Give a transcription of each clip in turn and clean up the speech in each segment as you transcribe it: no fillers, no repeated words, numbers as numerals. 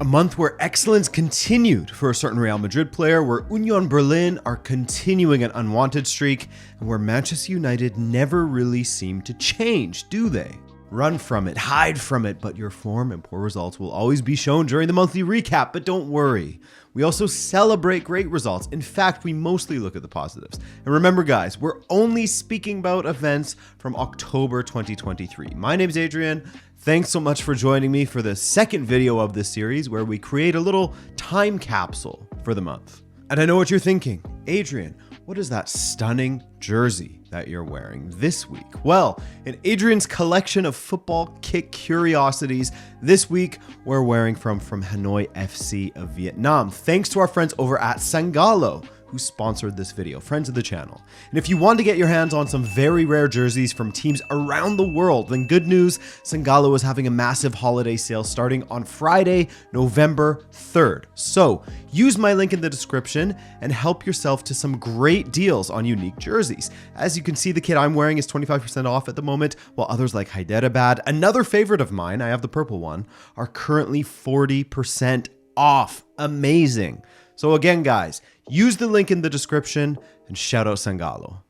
A month where excellence continued for a certain Real Madrid player, where Union Berlin are continuing an unwanted streak, and where Manchester United never really seem to change, do they? Run from it, hide from it, but your form and poor results will always be shown during the monthly recap, but don't worry. We also celebrate great results. In fact, we mostly look at the positives. And remember guys, we're only speaking about events from October 2023. My name's Adrian. Thanks so much for joining me for the second video of this series where we create a little time capsule for the month. And I know what you're thinking. Adrian, what is that stunning jersey that you're wearing this week? Well, in Adrian's collection of football kick curiosities, this week we're wearing from Hanoi FC of Vietnam. Thanks to our friends over at Sangalo, who sponsored this video, friends of the channel. And if you want to get your hands on some very rare jerseys from teams around the world, then good news, Sangalo is having a massive holiday sale starting on Friday, November 3rd. So use my link in the description and help yourself to some great deals on unique jerseys. As you can see, the kit I'm wearing is 25% off at the moment, while others like Hyderabad, another favorite of mine, I have the purple one, are currently 40% off. Amazing. So again, guys, use the link in the description and shout out Sangalo.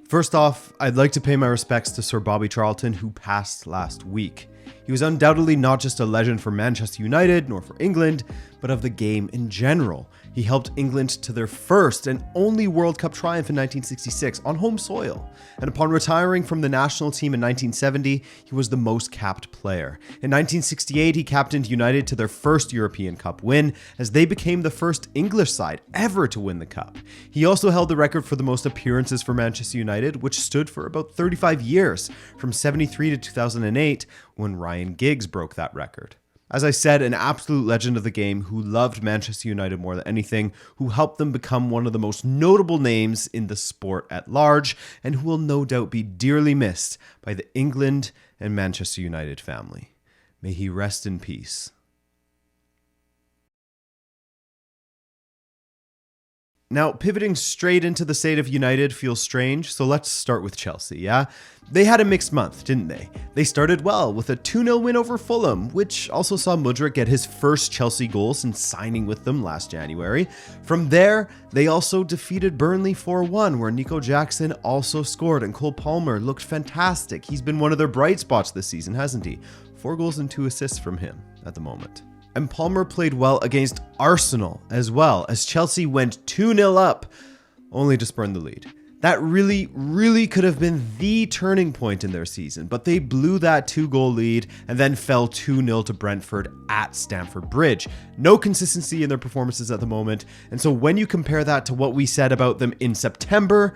First off, I'd like to pay my respects to Sir Bobby Charlton, who passed last week. He was undoubtedly not just a legend for Manchester United, nor for England, but of the game in general. He helped England to their first and only World Cup triumph in 1966 on home soil. And upon retiring from the national team in 1970, he was the most capped player. In 1968, he captained United to their first European Cup win, as they became the first English side ever to win the cup. He also held the record for the most appearances for Manchester United, which stood for about 35 years, from 73 to 2008, when Ryan Giggs broke that record. As I said, an absolute legend of the game who loved Manchester United more than anything, who helped them become one of the most notable names in the sport at large, and who will no doubt be dearly missed by the England and Manchester United family. May he rest in peace. Now, pivoting straight into the state of United feels strange, so let's start with Chelsea, yeah? They had a mixed month, didn't they? They started well with a 2-0 win over Fulham, which also saw Mudryk get his first Chelsea goal since signing with them last January. From there, they also defeated Burnley 4-1, where Nico Jackson also scored, and Cole Palmer looked fantastic. He's been one of their bright spots this season, hasn't he? 4 goals and 2 assists from him at the moment. And Palmer played well against Arsenal as well, as Chelsea went 2-0 up, only to spurn the lead. That really could have been the turning point in their season, but they blew that 2-goal lead and then fell 2-0 to Brentford at Stamford Bridge. No consistency in their performances at the moment, and so when you compare that to what we said about them in September,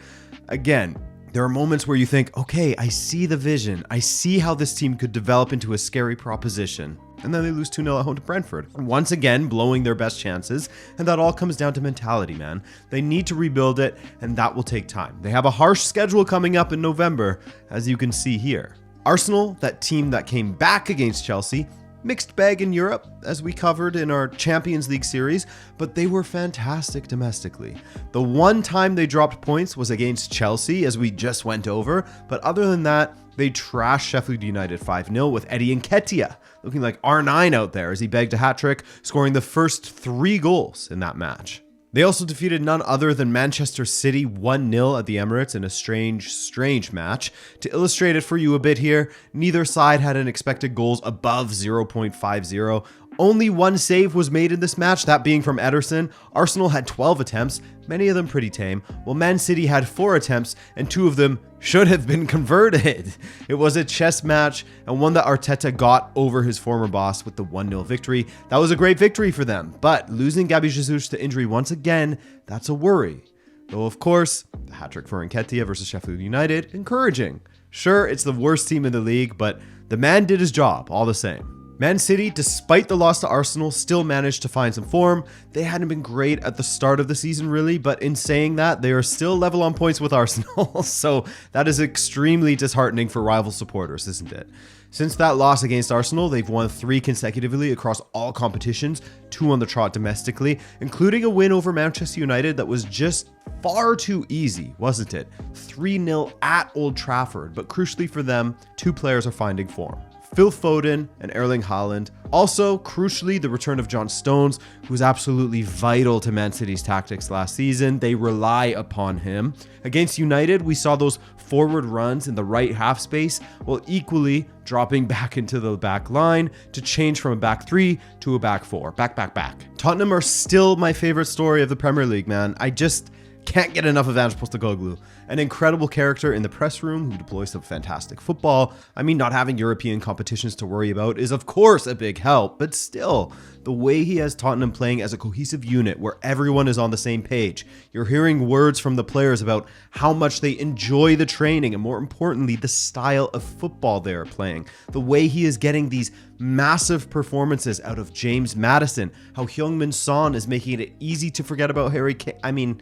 again, there are moments where you think, okay, I see the vision. I see how this team could develop into a scary proposition. And then they lose 2-0 at home to Brentford, once again blowing their best chances, and that all comes down to mentality, man. They need to rebuild it, and that will take time. They have a harsh schedule coming up in November, as you can see here. Arsenal, that team that came back against Chelsea, mixed bag in Europe, as we covered in our Champions League series, but they were fantastic domestically. The one time they dropped points was against Chelsea, as we just went over, but other than that, they trashed Sheffield United 5-0 with Eddie Nketiah looking like R9 out there as he bagged a hat-trick, scoring the first 3 goals in that match. They also defeated none other than Manchester City 1-0 at the Emirates in a strange match. To illustrate it for you a bit here, neither side had an expected goals above 0.50. Only 1 save was made in this match, that being from Ederson. Arsenal had 12 attempts, many of them pretty tame, while Man City had 4 attempts, and 2 of them should have been converted. It was a chess match, and one that Arteta got over his former boss with the 1-0 victory. That was a great victory for them, but losing Gabby Jesus to injury once again, that's a worry. Though of course, the hat-trick for Nketiah versus Sheffield United, encouraging. Sure, it's the worst team in the league, but the man did his job all the same. Man City, despite the loss to Arsenal, still managed to find some form. They hadn't been great at the start of the season really, but in saying that, they are still level on points with Arsenal, so that is extremely disheartening for rival supporters, isn't it? Since that loss against Arsenal, they've won 3 consecutively across all competitions, 2 on the trot domestically, including a win over Manchester United that was just far too easy, wasn't it? 3-0 at Old Trafford, but crucially for them, 2 players are finding form. Phil Foden, and Erling Haaland. Also, crucially, the return of John Stones, who was absolutely vital to Man City's tactics last season. They rely upon him. Against United, we saw those forward runs in the right half space, while equally dropping back into the back line to change from a back three to a back four. Back. Tottenham are still my favorite story of the Premier League, man. I just can't get enough of Ange Postecoglou. An incredible character in the press room who deploys some fantastic football. I mean, not having European competitions to worry about is of course a big help, but still, the way he has Tottenham playing as a cohesive unit where everyone is on the same page. You're hearing words from the players about how much they enjoy the training and, more importantly, the style of football they are playing. The way he is getting these massive performances out of James Maddison. How Heung-min Son is making it easy to forget about Harry Kane. I mean,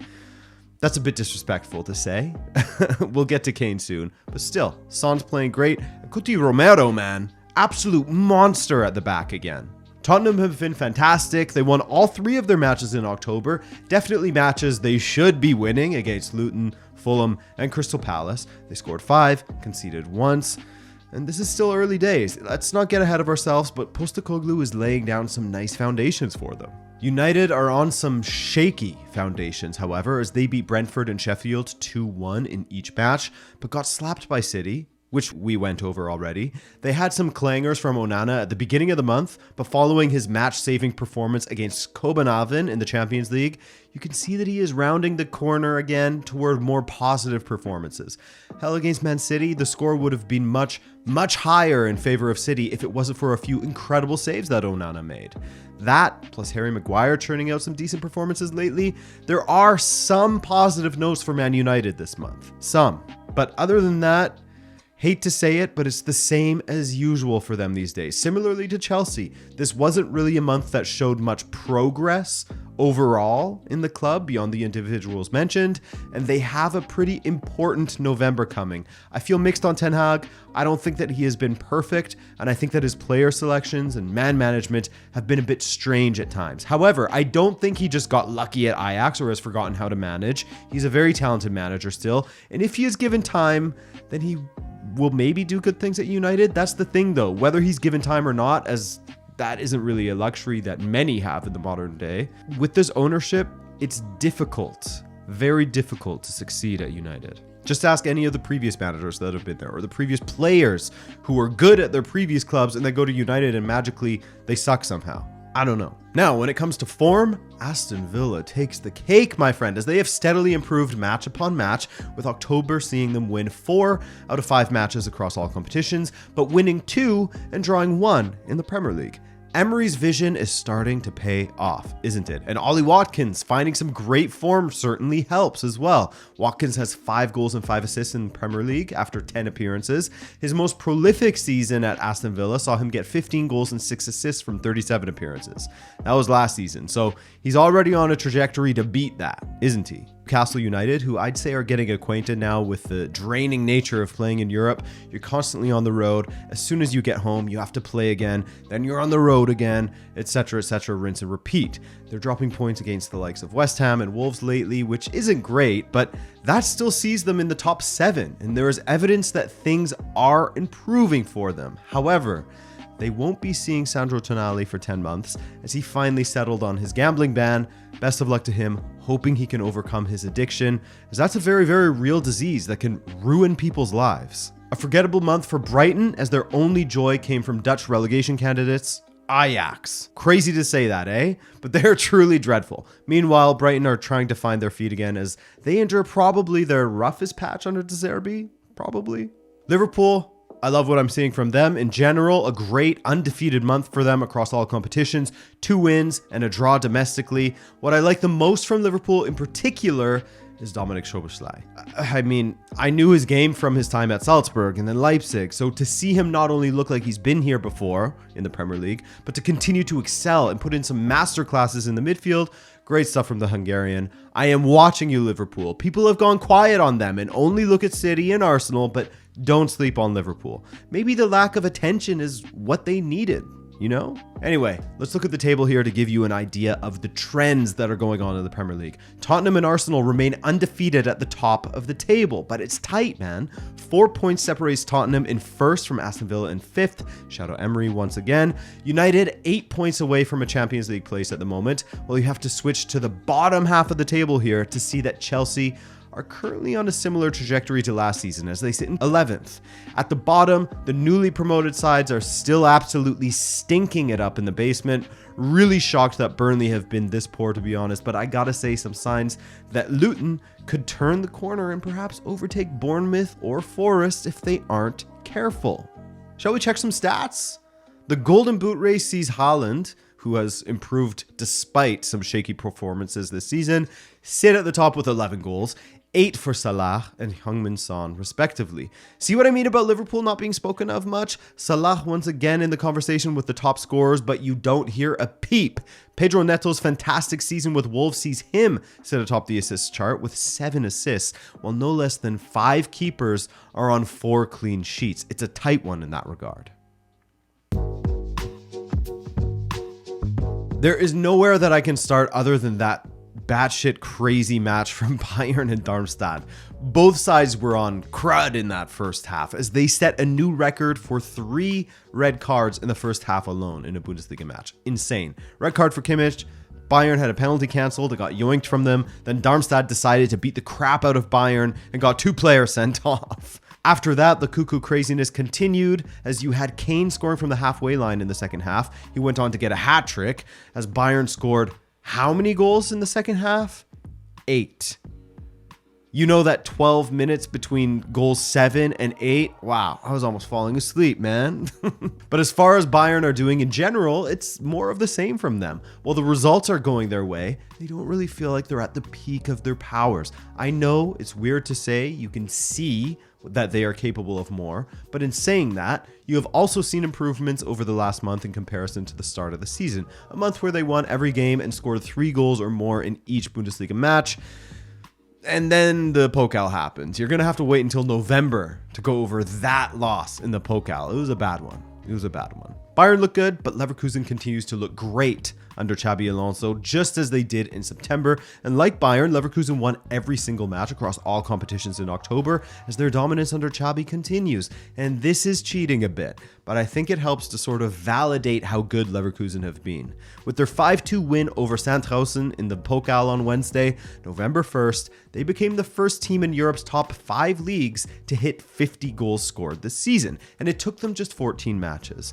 that's a bit disrespectful to say. We'll get to Kane soon. But still, Son's playing great. Cuti Romero, man. Absolute monster at the back again. Tottenham have been fantastic. They won all 3 of their matches in October. Definitely matches they should be winning against Luton, Fulham, and Crystal Palace. They scored 5, conceded once. And this is still early days. Let's not get ahead of ourselves, but Postecoglou is laying down some nice foundations for them. United are on some shaky foundations, however, as they beat Brentford and Sheffield 2-1 in each match, but got slapped by City, which we went over already. They had some clangers from Onana at the beginning of the month, but following his match-saving performance against Copenhagen in the Champions League, you can see that he is rounding the corner again toward more positive performances. Hell, against Man City, the score would have been much higher in favor of City if it wasn't for a few incredible saves that Onana made. That, plus Harry Maguire churning out some decent performances lately, there are some positive notes for Man United this month. Some. But other than that, hate to say it, but it's the same as usual for them these days. Similarly to Chelsea, this wasn't really a month that showed much progress overall in the club beyond the individuals mentioned, and they have a pretty important November coming. I feel mixed on Ten Hag. I don't think that he has been perfect, and I think that his player selections and man management have been a bit strange at times. However, I don't think he just got lucky at Ajax or has forgotten how to manage. He's a very talented manager still, and if he is given time, then he will maybe do good things at United. That's the thing though, whether he's given time or not, as that isn't really a luxury that many have in the modern day. With this ownership, it's difficult, very difficult to succeed at United. Just ask any of the previous managers that have been there, or the previous players who were good at their previous clubs and then go to United and magically they suck somehow. I don't know. Now, when it comes to form, Aston Villa takes the cake, my friend, as they have steadily improved match upon match, with October seeing them win 4 out of 5 matches across all competitions, but winning 2 and drawing 1 in the Premier League. Emery's vision is starting to pay off, isn't it? And Ollie Watkins finding some great form certainly helps as well. Watkins has 5 goals and 5 assists in the Premier League after 10 appearances. His most prolific season at Aston Villa saw him get 15 goals and 6 assists from 37 appearances. That was last season, so he's already on a trajectory to beat that, isn't he? Newcastle United, who I'd say are getting acquainted now with the draining nature of playing in Europe. You're constantly on the road. As soon as you get home, you have to play again. Then you're on the road again, etc., rinse and repeat. They're dropping points against the likes of West Ham and Wolves lately, which isn't great, but that still sees them in the top 7, and there is evidence that things are improving for them. However, they won't be seeing Sandro Tonali for 10 months as he finally settled on his gambling ban. Best of luck to him, hoping he can overcome his addiction, as that's a very, very real disease that can ruin people's lives. A forgettable month for Brighton, as their only joy came from Dutch relegation candidates, Ajax. Crazy to say that, eh? But they're truly dreadful. Meanwhile, Brighton are trying to find their feet again as they endure probably their roughest patch under De Zerbi, probably. Liverpool, I love what I'm seeing from them. In general, a great undefeated month for them across all competitions. 2 wins and a draw domestically. What I like the most from Liverpool in particular is Dominic Szoboszlai. I mean, I knew his game from his time at Salzburg and then Leipzig, so to see him not only look like he's been here before in the Premier League, but to continue to excel and put in some masterclasses in the midfield, great stuff from the Hungarian. I am watching you, Liverpool. People have gone quiet on them and only look at City and Arsenal, but don't sleep on Liverpool. Maybe the lack of attention is what they needed. you know? Anyway, let's look at the table here to give you an idea of the trends that are going on in the Premier League. Tottenham and Arsenal remain undefeated at the top of the table, but it's tight, man. 4 points separates Tottenham in first from Aston Villa in fifth. Shout out Emery once again. United 8 points away from a Champions League place at the moment. Well, you have to switch to the bottom half of the table here to see that Chelsea are currently on a similar trajectory to last season as they sit in 11th. At the bottom, the newly promoted sides are still absolutely stinking it up in the basement. Really shocked that Burnley have been this poor, to be honest, but I gotta say some signs that Luton could turn the corner and perhaps overtake Bournemouth or Forest if they aren't careful. Shall we check some stats? The Golden Boot race sees Haaland, who has improved despite some shaky performances this season, sit at the top with 11 goals. 8 for Salah and Heung-min Son, respectively. See what I mean about Liverpool not being spoken of much? Salah once again in the conversation with the top scorers, but you don't hear a peep. Pedro Neto's fantastic season with Wolves sees him sit atop the assists chart with 7 assists, while no less than 5 keepers are on 4 clean sheets. It's a tight one in that regard. There is nowhere that I can start other than that batshit crazy match from Bayern and Darmstadt. Both sides were on crud in that first half as they set a new record for 3 red cards in the first half alone in a Bundesliga match. Insane. Red card for Kimmich. Bayern had a penalty cancelled. It got yoinked from them. Then Darmstadt decided to beat the crap out of Bayern and got 2 players sent off. After that, the cuckoo craziness continued as you had Kane scoring from the halfway line in the second half. He went on to get a hat trick as Bayern scored how many goals in the second half? 8. You know that 12 minutes between goals 7 and 8? Wow, I was almost falling asleep, man. But as far as Bayern are doing in general, it's more of the same from them. While the results are going their way, they don't really feel like they're at the peak of their powers. I know it's weird to say, you can see that they are capable of more, but in saying that, you have also seen improvements over the last month in comparison to the start of the season, a month where they won every game and scored 3 goals or more in each Bundesliga match. And then the Pokal happens. You're going to have to wait until November to go over that loss in the Pokal. It was a bad one. Bayern looked good, but Leverkusen continues to look great under Xabi Alonso, just as they did in September. And like Bayern, Leverkusen won every single match across all competitions in October as their dominance under Xabi continues. And this is cheating a bit, but I think it helps to sort of validate how good Leverkusen have been. With their 5-2 win over Sandhausen in the Pokal on Wednesday, November 1st, they became the first team in Europe's top 5 leagues to hit 50 goals scored this season, and it took them just 14 matches.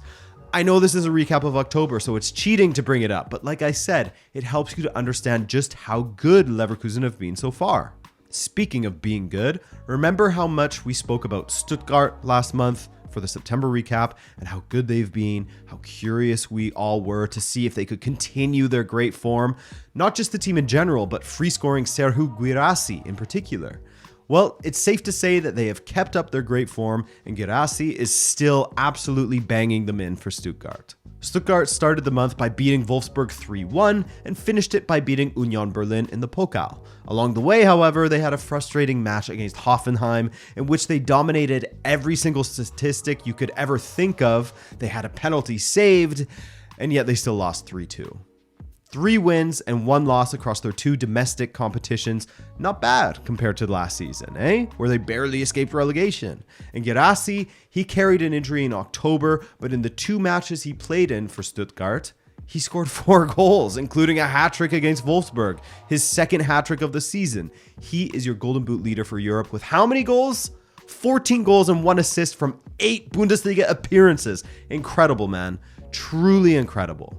I know this is a recap of October, so it's cheating to bring it up, but like I said, it helps you to understand just how good Leverkusen have been so far. Speaking of being good, remember how much we spoke about Stuttgart last month for the September recap and how good they've been, how curious we all were to see if they could continue their great form, not just the team in general, but free-scoring Serhou Guirassy in particular. Well, it's safe to say that they have kept up their great form, and Guirassy is still absolutely banging them in for Stuttgart. Stuttgart started the month by beating Wolfsburg 3-1 and finished it by beating Union Berlin in the Pokal. Along the way, however, they had a frustrating match against Hoffenheim in which they dominated every single statistic you could ever think of. They had a penalty saved, and yet they still lost 3-2. 3 wins and 1 loss across their 2 domestic competitions. Not bad compared to last season, where they barely escaped relegation. And Guirassy, he carried an injury in October, but in the 2 matches he played in for Stuttgart, he scored 4 goals, including a hat-trick against Wolfsburg, his second hat-trick of the season. He is your Golden Boot leader for Europe with how many goals? 14 goals and 1 assist from 8 Bundesliga appearances. Incredible, man. Truly incredible.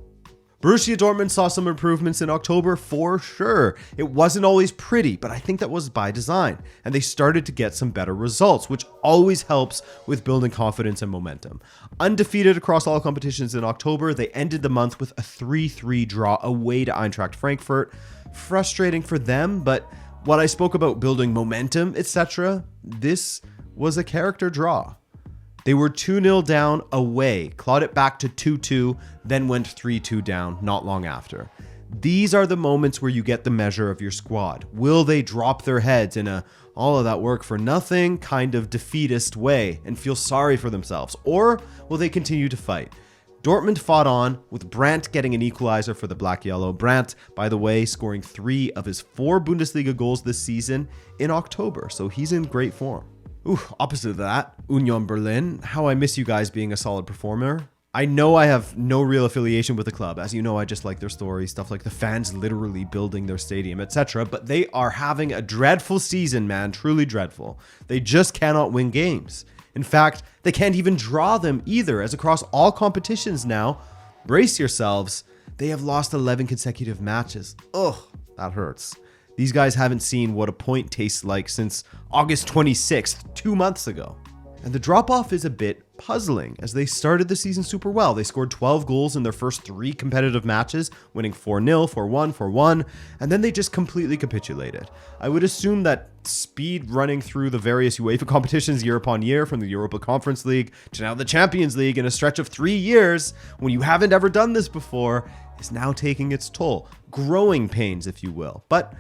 Borussia Dortmund saw some improvements in October for sure. It wasn't always pretty, but I think that was by design, and they started to get some better results, which always helps with building confidence and momentum. Undefeated across all competitions in October, they ended the month with a 3-3 draw away to Eintracht Frankfurt. Frustrating for them, but what I spoke about building momentum, etc., this was a character draw. They were 2-0 down away, clawed it back to 2-2, then went 3-2 down not long after. These are the moments where you get the measure of your squad. Will they drop their heads in a all of that work for nothing kind of defeatist way and feel sorry for themselves? Or will they continue to fight? Dortmund fought on, with Brandt getting an equalizer for the black-yellow. Brandt, by the way, scoring 3 of his 4 Bundesliga goals this season in October, so he's in great form. Opposite of that, Union Berlin. How I miss you guys being a solid performer. I know I have no real affiliation with the club. As you know, I just like their story, stuff like the fans literally building their stadium, etc. But they are having a dreadful season, man, truly dreadful. They just cannot win games. In fact, they can't even draw them either, as across all competitions now, brace yourselves, they have lost 11 consecutive matches. Ugh, that hurts. These guys haven't seen what a point tastes like since August 26th, 2 months ago. And the drop-off is a bit puzzling, as they started the season super well. They scored 12 goals in their first 3 competitive matches, winning 4-0, 4-1, 4-1, and then they just completely capitulated. I would assume that speed running through the various UEFA competitions year upon year, from the Europa Conference League to now the Champions League in a stretch of 3 years, when you haven't ever done this before, is now taking its toll. Growing pains, if you will. But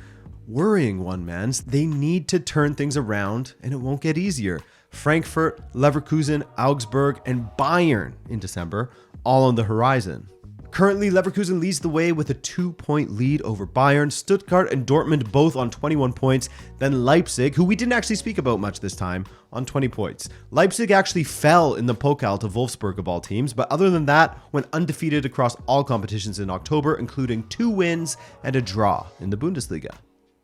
worrying one, man. They need to turn things around, and it won't get easier. Frankfurt, Leverkusen, Augsburg, and Bayern in December, all on the horizon. Currently, Leverkusen leads the way with a 2-point lead over Bayern. Stuttgart and Dortmund both on 21 points. Then Leipzig, who we didn't actually speak about much this time, on 20 points. Leipzig actually fell in the Pokal to Wolfsburg of all teams, but other than that, went undefeated across all competitions in October, including 2 wins and a draw in the Bundesliga.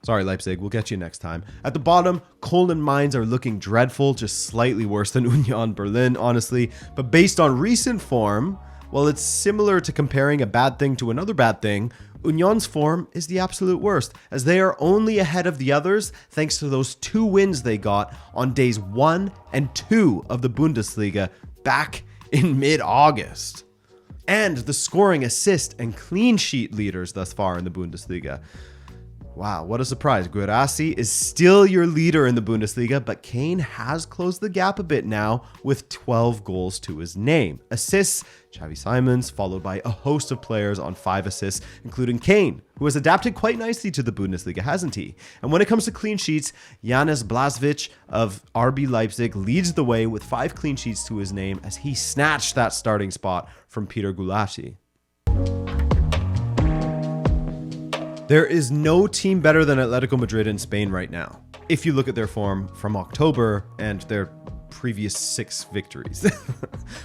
Sorry, Leipzig, we'll get you next time. At the bottom, Köln and Mainz are looking dreadful, just slightly worse than Union Berlin, honestly. But based on recent form, well, it's similar to comparing a bad thing to another bad thing. Union's form is the absolute worst, as they are only ahead of the others thanks to those 2 wins they got on days 1 and 2 of the Bundesliga back in mid-August. And the scoring, assist, and clean sheet leaders thus far in the Bundesliga. Wow, what a surprise. Guirassy is still your leader in the Bundesliga, but Kane has closed the gap a bit now with 12 goals to his name. Assists, Xavi Simons, followed by a host of players on 5 assists, including Kane, who has adapted quite nicely to the Bundesliga, hasn't he? And when it comes to clean sheets, Janez Blaswich of RB Leipzig leads the way with 5 clean sheets to his name as he snatched that starting spot from Peter Gulácsi. There is no team better than Atletico Madrid in Spain right now, if you look at their form from October and their previous 6 victories,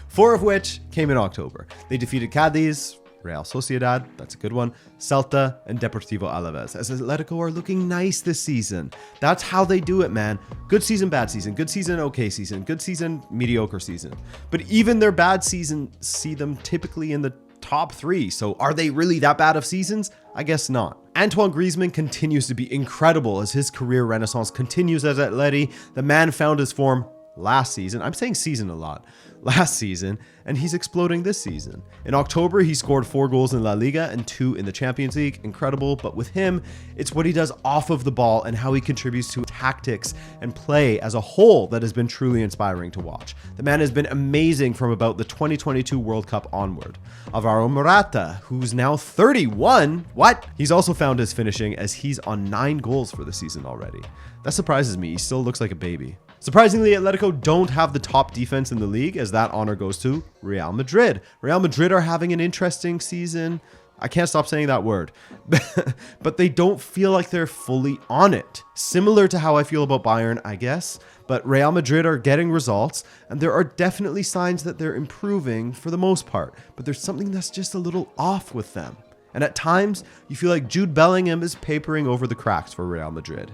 4 of which came in October. They defeated Cadiz, Real Sociedad, that's a good one, Celta, and Deportivo Alaves, as Atletico are looking nice this season. That's how they do it, man. Good season, bad season, good season, okay season, good season, mediocre season. But even their bad season see them typically in the top 3, so are they really that bad of seasons? I guess not. Antoine Griezmann continues to be incredible as his career renaissance continues at Atleti. The man found his form last season. I'm saying season a lot. Last season, and he's exploding this season. In October, he scored 4 goals in LaLiga and 2 in the Champions League. Incredible, but with him, it's what he does off of the ball and how he contributes to tactics and play as a whole that has been truly inspiring to watch. The man has been amazing from about the 2022 World Cup onward. Alvaro Morata, who's now 31, what? He's also found his finishing as he's on 9 goals for the season already. That surprises me. He still looks like a baby. Surprisingly, Atletico don't have the top defense in the league, as that honor goes to Real Madrid. Real Madrid are having an interesting season. I can't stop saying that word. But they don't feel like they're fully on it. Similar to how I feel about Bayern, I guess. But Real Madrid are getting results, and there are definitely signs that they're improving for the most part. But there's something that's just a little off with them. And at times, you feel like Jude Bellingham is papering over the cracks for Real Madrid.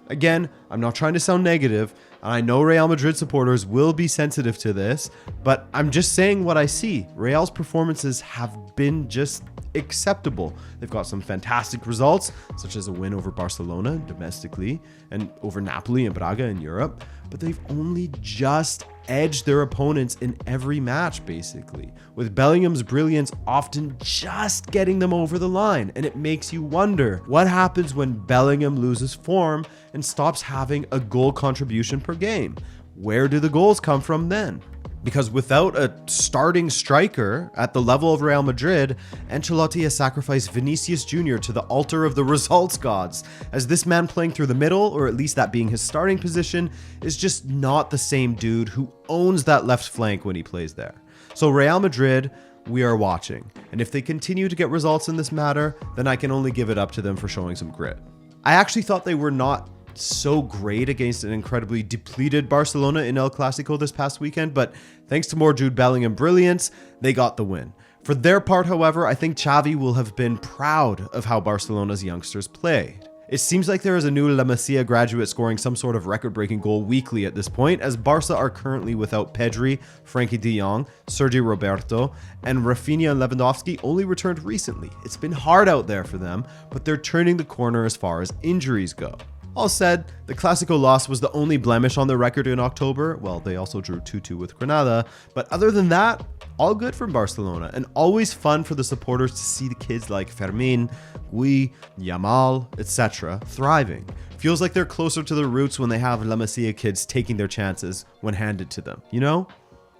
Again, I'm not trying to sound negative, and I know Real Madrid supporters will be sensitive to this, but I'm just saying what I see. Real's performances have been just acceptable. They've got some fantastic results, such as a win over Barcelona domestically and over Napoli and Braga in Europe, but they've only just edged their opponents in every match, basically, with Bellingham's brilliance often just getting them over the line. And it makes you wonder what happens when Bellingham loses form and stops having a goal contribution per game. Where do the goals come from then? Because without a starting striker at the level of Real Madrid, Ancelotti has sacrificed Vinicius Jr. to the altar of the results gods, as this man playing through the middle, or at least that being his starting position, is just not the same dude who owns that left flank when he plays there. So Real Madrid, we are watching. And if they continue to get results in this matter, then I can only give it up to them for showing some grit. I actually thought they were not so great against an incredibly depleted Barcelona in El Clasico this past weekend, but thanks to more Jude Bellingham brilliance, they got the win. For their part, however, I think Xavi will have been proud of how Barcelona's youngsters played. It seems like there is a new La Masia graduate scoring some sort of record-breaking goal weekly at this point, as Barca are currently without Pedri, Frankie de Jong, Sergi Roberto, and Rafinha and Lewandowski only returned recently. It's been hard out there for them, but they're turning the corner as far as injuries go. All said, the Clásico loss was the only blemish on their record in October. Well, they also drew 2-2 with Granada, but other than that, all good from Barcelona, and always fun for the supporters to see the kids like Fermin, Gui, Yamal, etc. thriving. Feels like they're closer to their roots when they have La Masia kids taking their chances when handed to them, you know?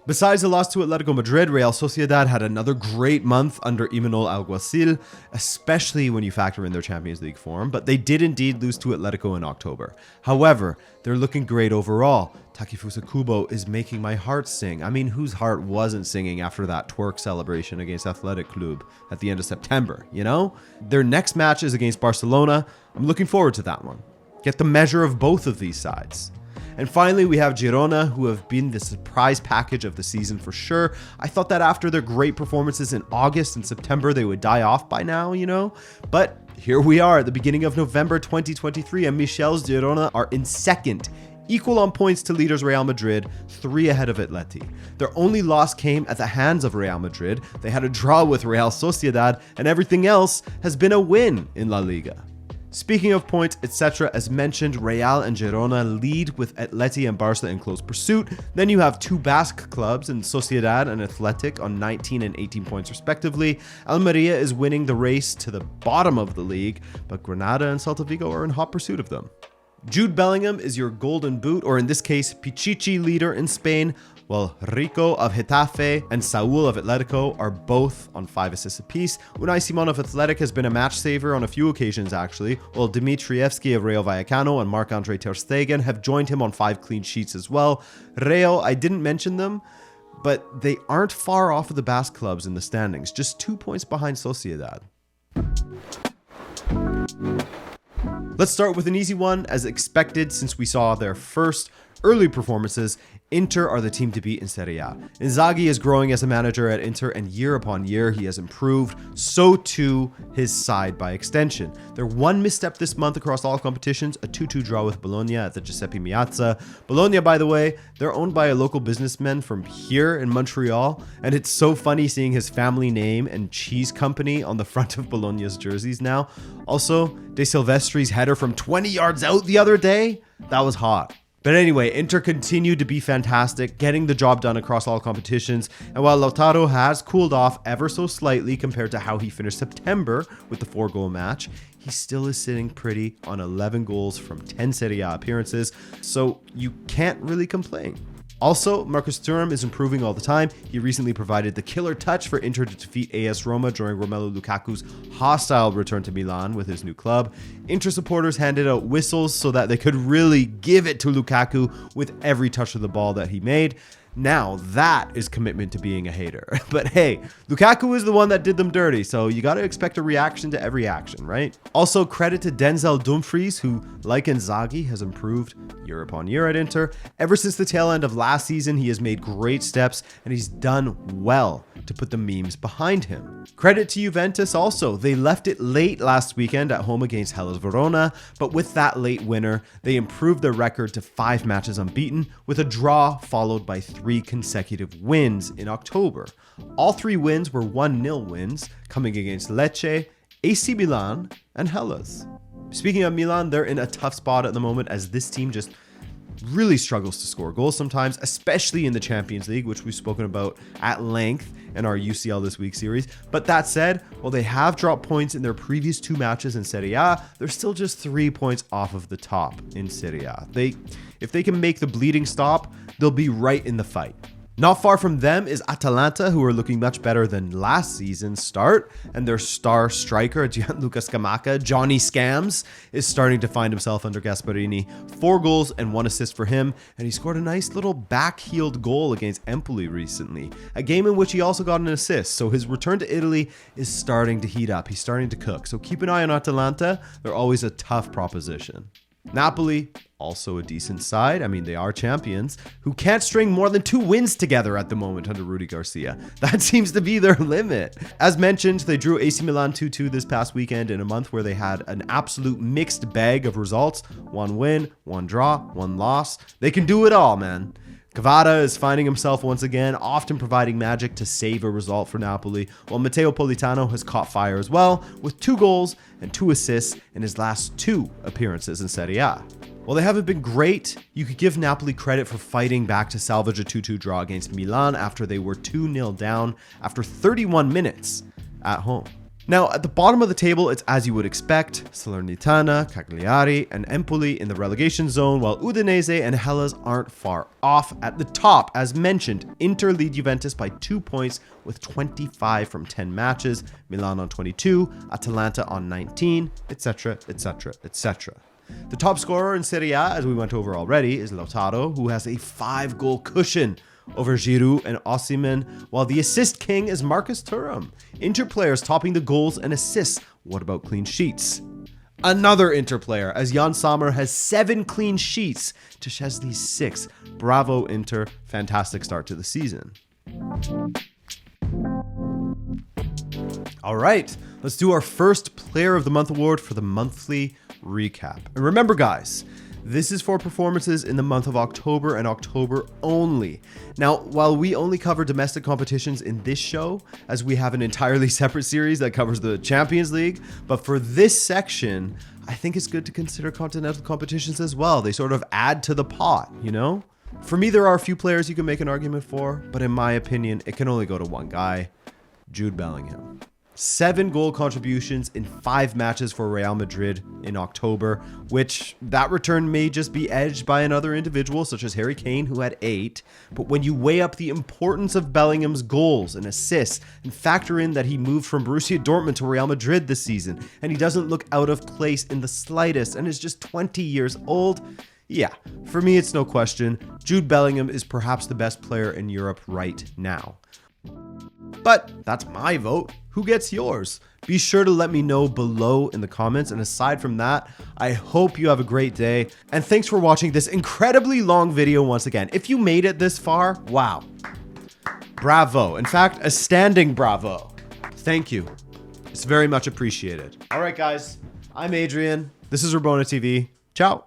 Besides the loss to Atletico Madrid, Real Sociedad had another great month under Imanol Alguacil, especially when you factor in their Champions League form, but they did indeed lose to Atletico in October. However, they're looking great overall. Takefusa Kubo is making my heart sing. I mean, whose heart wasn't singing after that twerk celebration against Athletic Club at the end of September, you know? Their next match is against Barcelona. I'm looking forward to that one. Get the measure of both of these sides. And finally, we have Girona, who have been the surprise package of the season for sure. I thought that after their great performances in August and September, they would die off by now, you know? But here we are at the beginning of November 2023, and Michel's Girona are in second, equal on points to leaders Real Madrid, 3 ahead of Atleti. Their only loss came at the hands of Real Madrid. They had a draw with Real Sociedad, and everything else has been a win in La Liga. Speaking of points, etc., as mentioned, Real and Girona lead with Atleti and Barca in close pursuit. Then you have 2 Basque clubs in Sociedad and Athletic on 19 and 18 points respectively. Almeria is winning the race to the bottom of the league, but Granada and Celta Vigo are in hot pursuit of them. Jude Bellingham is your golden boot, or in this case, Pichichi leader in Spain, while Rico of Getafe and Saúl of Atletico are both on 5 assists apiece. Unai Simon of Athletic has been a match saver on a few occasions actually, while Dimitrievski of Rayo Vallecano and Marc-Andre ter Stegen have joined him on 5 clean sheets as well. Rayo, I didn't mention them, but they aren't far off of the Basque clubs in the standings, just 2 points behind Sociedad. Let's start with an easy one, as expected since we saw their first early performances. Inter are the team to beat in Serie A. Inzaghi is growing as a manager at Inter, and year upon year he has improved, so too his side by extension. Their one misstep this month across all competitions, a 2-2 draw with Bologna at the Giuseppe Meazza. Bologna, by the way, they're owned by a local businessman from here in Montreal, and it's so funny seeing his family name and cheese company on the front of Bologna's jerseys now. Also, De Silvestri's header from 20 yards out the other day, that was hot. But anyway, Inter continued to be fantastic, getting the job done across all competitions, and while Lautaro has cooled off ever so slightly compared to how he finished September with the 4-goal match, he still is sitting pretty on 11 goals from 10 Serie A appearances, so you can't really complain. Also, Marcus Thuram is improving all the time. He recently provided the killer touch for Inter to defeat AS Roma during Romelu Lukaku's hostile return to Milan with his new club. Inter supporters handed out whistles so that they could really give it to Lukaku with every touch of the ball that he made. Now that is commitment to being a hater. But hey, Lukaku is the one that did them dirty, so you got to expect a reaction to every action, right? Also, credit to Denzel Dumfries, who, like Inzaghi, has improved year upon year at Inter. Ever since the tail end of last season, he has made great steps, and he's done well to put the memes behind him. Credit to Juventus also. They left it late last weekend at home against Hellas Verona, but with that late winner, they improved their record to 5 matches unbeaten, with a draw followed by 3 consecutive wins in October. All 3 wins were 1-0 wins, coming against Lecce, AC Milan, and Hellas. Speaking of Milan, they're in a tough spot at the moment, as this team just really struggles to score goals sometimes, especially in the Champions League, which we've spoken about at length in our UCL This Week series. But that said, while they have dropped points in their previous 2 matches in Serie A, they're still just 3 points off of the top in Serie A. If they can make the bleeding stop, they'll be right in the fight. Not far from them is Atalanta, who are looking much better than last season's start, and their star striker, Gianluca Scamacca, Johnny Scams, is starting to find himself under Gasperini. 4 goals and 1 assist for him, and he scored a nice little back-heeled goal against Empoli recently, a game in which he also got an assist, so his return to Italy is starting to heat up. He's starting to cook, so keep an eye on Atalanta. They're always a tough proposition. Napoli, also a decent side. I mean, they are champions who can't string more than 2 wins together at the moment under Rudy Garcia. That seems to be their limit. As mentioned, they drew AC Milan 2-2 this past weekend in a month where they had an absolute mixed bag of results. 1 win, 1 draw, 1 loss. They can do it all, man. Cavada is finding himself once again, often providing magic to save a result for Napoli, while Matteo Politano has caught fire as well, with 2 goals and 2 assists in his last 2 appearances in Serie A. While they haven't been great, you could give Napoli credit for fighting back to salvage a 2-2 draw against Milan after they were 2-0 down after 31 minutes at home. Now, at the bottom of the table, it's as you would expect: Salernitana, Cagliari, and Empoli in the relegation zone, while Udinese and Hellas aren't far off. At the top, as mentioned, Inter lead Juventus by 2 points with 25 from 10 matches, Milan on 22, Atalanta on 19, etc., etc., etc. The top scorer in Serie A, as we went over already, is Lautaro, who has a 5-goal cushion over Giroud and Osimhen, while the assist king is Marcus Thuram. Inter players topping the goals and assists. What about clean sheets? Another Inter player, as Jan Sommer has 7 clean sheets to Szczesny's 6. Bravo, Inter. Fantastic start to the season. All right, let's do our first Player of the Month award for the monthly recap. And remember, guys, this is for performances in the month of October and October only. Now, while we only cover domestic competitions in this show, as we have an entirely separate series that covers the Champions League, but for this section, I think it's good to consider continental competitions as well. They sort of add to the pot, you know? For me, there are a few players you can make an argument for, but in my opinion, it can only go to one guy: Jude Bellingham. 7 goal contributions in 5 matches for Real Madrid in October, which that return may just be edged by another individual such as Harry Kane, who had 8. But when you weigh up the importance of Bellingham's goals and assists and factor in that he moved from Borussia Dortmund to Real Madrid this season, and he doesn't look out of place in the slightest and is just 20 years old, yeah, for me it's no question, Jude Bellingham is perhaps the best player in Europe right now. But that's my vote. Who gets yours? Be sure to let me know below in the comments. And aside from that, I hope you have a great day. And thanks for watching this incredibly long video once again. If you made it this far, wow. Bravo. In fact, a standing bravo. Thank you. It's very much appreciated. All right, guys. I'm Adrian. This is Rabona TV. Ciao.